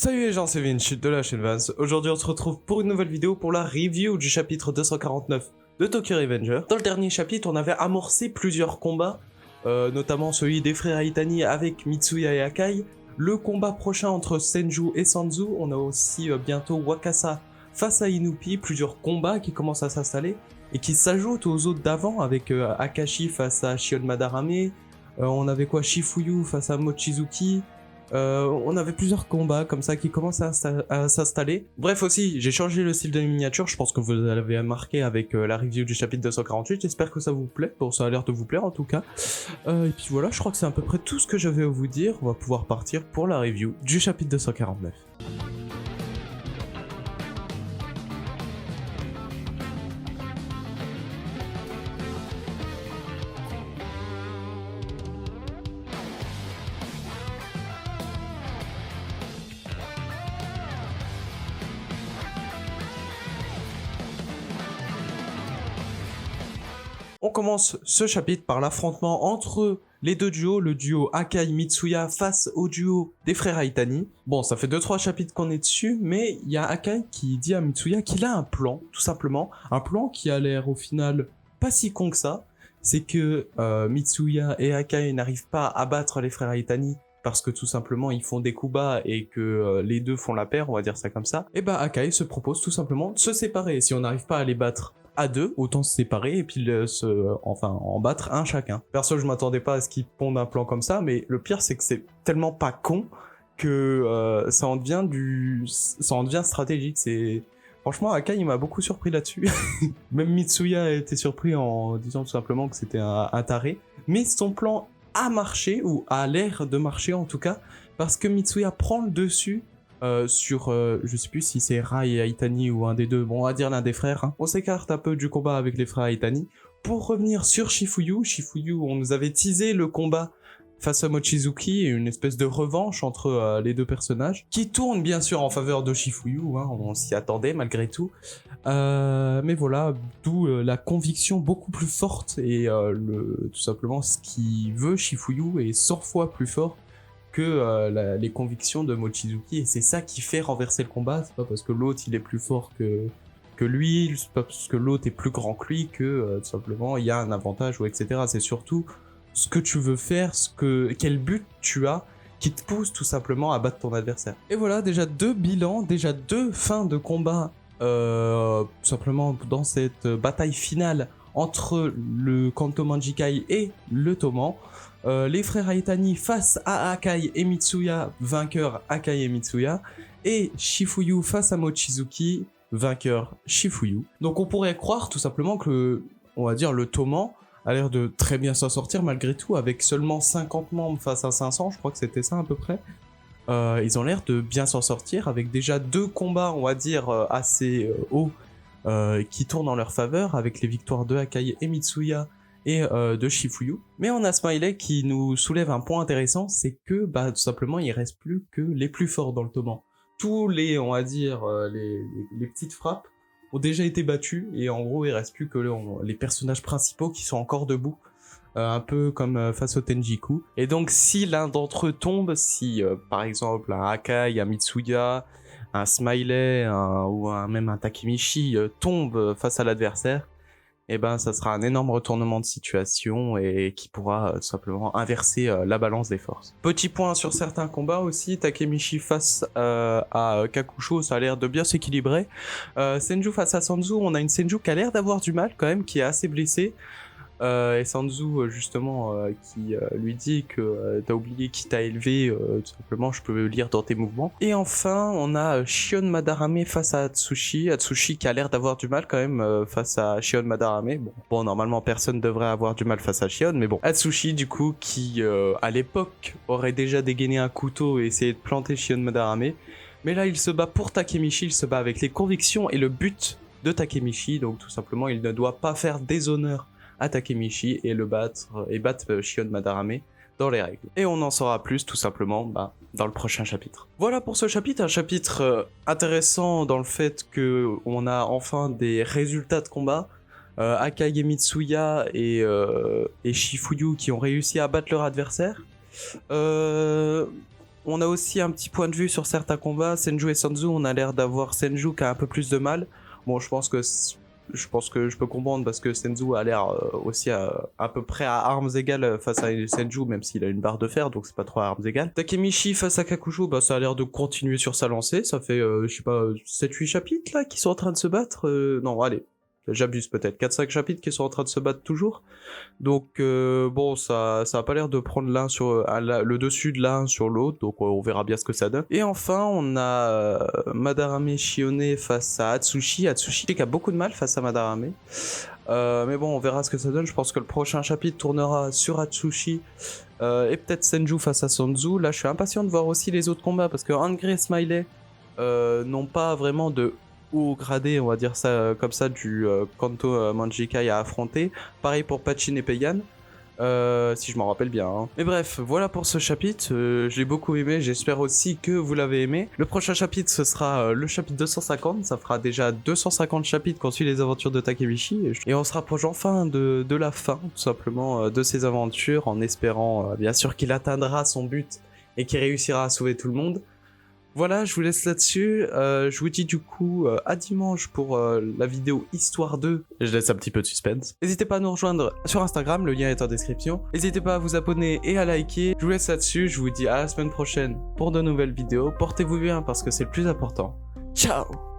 Salut les gens, c'est Vinci de la chaîne Vance. Aujourd'hui on se retrouve pour une nouvelle vidéo pour la review du chapitre 249 de Tokyo Revenger. Dans le dernier chapitre on avait amorcé plusieurs combats, notamment celui des frères Aitani avec Mitsuya et Akai, le combat prochain entre Senju et Sanzu, on a aussi bientôt Wakasa face à Inupi, plusieurs combats qui commencent à s'installer et qui s'ajoutent aux autres d'avant avec Akashi face à Shion Madarame, on avait quoi, Shifuyu face à Mochizuki. On avait plusieurs combats comme ça qui commencent à s'installer. Bref aussi, j'ai changé le style de miniature, je pense que vous l'avez remarqué avec la review du chapitre 248, j'espère que ça vous plaît, bon ça a l'air de vous plaire en tout cas. Et puis voilà, je crois que c'est à peu près tout ce que j'avais à vous dire, on va pouvoir partir pour la review du chapitre 249. On commence ce chapitre par l'affrontement entre les deux duos, le duo Akai-Mitsuya face au duo des frères Aitani. Bon, ça fait 2-3 chapitres qu'on est dessus, mais il y a Akai qui dit à Mitsuya qu'il a un plan, tout simplement. Un plan qui a l'air au final pas si con que ça. C'est que Mitsuya et Akai n'arrivent pas à battre les frères Aitani parce que tout simplement ils font des coups bas et que les deux font la paire, on va dire ça comme ça. Et bah Akai se propose tout simplement de se séparer. Si on n'arrive pas à les battre à deux, autant se séparer et puis en battre un chacun. Perso, je m'attendais pas à ce qu'ils pondent un plan comme ça, mais le pire c'est que c'est tellement pas con que ça en devient stratégique. Franchement, Akai il m'a beaucoup surpris là-dessus. Même Mitsuya a été surpris en disant tout simplement que c'était un taré. Mais son plan a marché, ou a l'air de marcher en tout cas, parce que Mitsuya prend le dessus sur, je sais plus si c'est Rai et Aitani ou un des deux, bon on va dire l'un des frères, hein. On s'écarte un peu du combat avec les frères Aitani pour revenir sur Shifuyu. Shifuyu, on nous avait teasé le combat face à Mochizuki, une espèce de revanche entre les deux personnages, qui tourne bien sûr en faveur de Shifuyu, hein, on s'y attendait malgré tout, mais voilà, d'où la conviction beaucoup plus forte et tout simplement ce qui veut Shifuyu est 100 fois plus fort que les convictions de Mochizuki, et c'est ça qui fait renverser le combat. C'est pas parce que l'autre il est plus fort que lui, c'est pas parce que l'autre est plus grand que lui que tout simplement il y a un avantage ou etc. C'est surtout ce que tu veux faire, quel but tu as qui te pousse tout simplement à battre ton adversaire. Et voilà, déjà deux bilans, déjà deux fins de combat tout simplement dans cette bataille finale entre le Kanto Manjikai et le Toman. Les frères Aitani face à Akai et Mitsuya, vainqueur Akai et Mitsuya, et Shifuyu face à Mochizuki, vainqueur Shifuyu. Donc on pourrait croire tout simplement que, on va dire, le Toman a l'air de très bien s'en sortir malgré tout, avec seulement 50 membres face à 500, je crois que c'était ça à peu près. Ils ont l'air de bien s'en sortir, avec déjà deux combats, on va dire, assez hauts, qui tournent en leur faveur, avec les victoires de Akai et Mitsuya, et de Shifuyu. Mais on a Smiley qui nous soulève un point intéressant, c'est que tout simplement il reste plus que les plus forts dans le Toman. Tous les, on va dire, les petites frappes ont déjà été battues, et en gros il reste plus que les personnages principaux qui sont encore debout, un peu comme face au Tenjiku. Et donc si l'un d'entre eux tombe, si par exemple un Akai, un Mitsuya, un Smiley même un Takemichi tombe face à l'adversaire, et ben ça sera un énorme retournement de situation et qui pourra tout simplement inverser la balance des forces. Petit point sur certains combats aussi, Takemichi face à Kakusho, ça a l'air de bien s'équilibrer. Senju face à Sanzu, on a une Senju qui a l'air d'avoir du mal quand même, qui est assez blessée. Et Sanzu justement qui lui dit que t'as oublié qui t'a élevé, tout simplement je peux lire dans tes mouvements. Et enfin on a Shion Madarame face à Atsushi qui a l'air d'avoir du mal quand même face à Shion Madarame. Bon normalement personne devrait avoir du mal face à Shion, mais bon. Atsushi du coup qui à l'époque aurait déjà dégainé un couteau et essayé de planter Shion Madarame, mais là il se bat pour Takemichi, il se bat avec les convictions et le but de Takemichi, donc tout simplement il ne doit pas faire déshonneur à Takemichi et battre Shion Madarame dans les règles. Et on en saura plus tout simplement dans le prochain chapitre. Voilà pour ce chapitre, un chapitre intéressant dans le fait que on a enfin des résultats de combat. Akai et Mitsuya et Shifuyu qui ont réussi à battre leur adversaire. On a aussi un petit point de vue sur certains combats. Senju et Sanzu, on a l'air d'avoir Senju qui a un peu plus de mal. Bon, je pense que je peux comprendre parce que Senzu a l'air aussi à peu près à armes égales face à Senju, même s'il a une barre de fer, donc c'est pas trop à armes égales. Takemichi face à Kakusho, bah ça a l'air de continuer sur sa lancée. Ça fait, je sais pas, 7-8 chapitres là qui sont en train de se battre. Non, allez, j'abuse peut-être. 4-5 chapitres qui sont en train de se battre toujours. Donc bon, ça a pas l'air de prendre l'un sur le dessus de l'un sur l'autre, donc on verra bien ce que ça donne. Et enfin, on a Madarame Shione face à Atsushi. Atsushi qui a beaucoup de mal face à Madarame. Mais bon, on verra ce que ça donne. Je pense que le prochain chapitre tournera sur Atsushi et peut-être Senju face à Sanzu. Là, je suis impatient de voir aussi les autres combats parce que Angry et Smiley n'ont pas vraiment de haut gradé, on va dire ça comme ça, du Kanto Manjikai à affronter. Pareil pour Pachin et Peigan, si je m'en rappelle bien. Hein. Mais bref, voilà pour ce chapitre. Je l'ai beaucoup aimé, j'espère aussi que vous l'avez aimé. Le prochain chapitre, ce sera le chapitre 250. Ça fera déjà 250 chapitres qu'on suit les aventures de Takemichi. Et on se rapproche enfin de la fin, tout simplement, de ses aventures, en espérant bien sûr qu'il atteindra son but et qu'il réussira à sauver tout le monde. Voilà, je vous laisse là-dessus. Je vous dis du coup à dimanche pour la vidéo Histoire 2. Je laisse un petit peu de suspense. N'hésitez pas à nous rejoindre sur Instagram, le lien est en description. N'hésitez pas à vous abonner et à liker. Je vous laisse là-dessus. Je vous dis à la semaine prochaine pour de nouvelles vidéos. Portez-vous bien parce que c'est le plus important. Ciao!